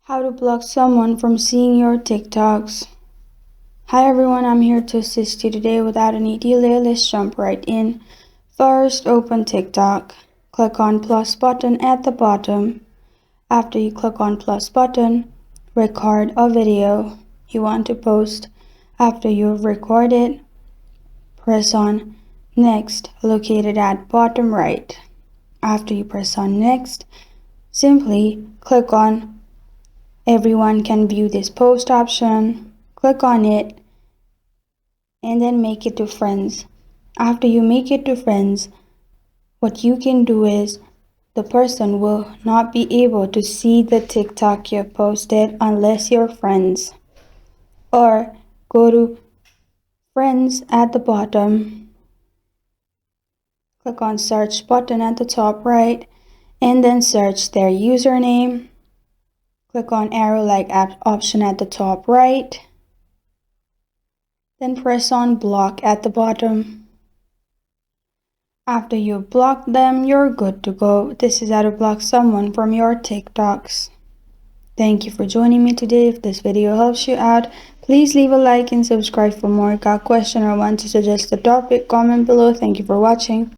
How to block someone from seeing your TikToks. Hi everyone, I'm here to assist you today without any delay. Let's jump right in. First, open TikTok. Click on plus button at the bottom. After you click on plus button, record a video you want to post. After you've recorded, press on next, located at bottom right. After you press on next, simply click on everyone can view this post option. Click on it and then make it to friends. After you make it to friends, what you can do is the person will not be able to see the TikTok you posted unless you're friends. Or go to friends at the bottom. Click on search button at the top right and then search their username. Click on arrow like option at the top right. Then press on block at the bottom. After you block them, you're good to go. This is how to block someone from your TikToks. Thank you for joining me today. If this video helps you out, please leave a like and subscribe for more. Got a question or want to suggest a topic? Comment below. Thank you for watching.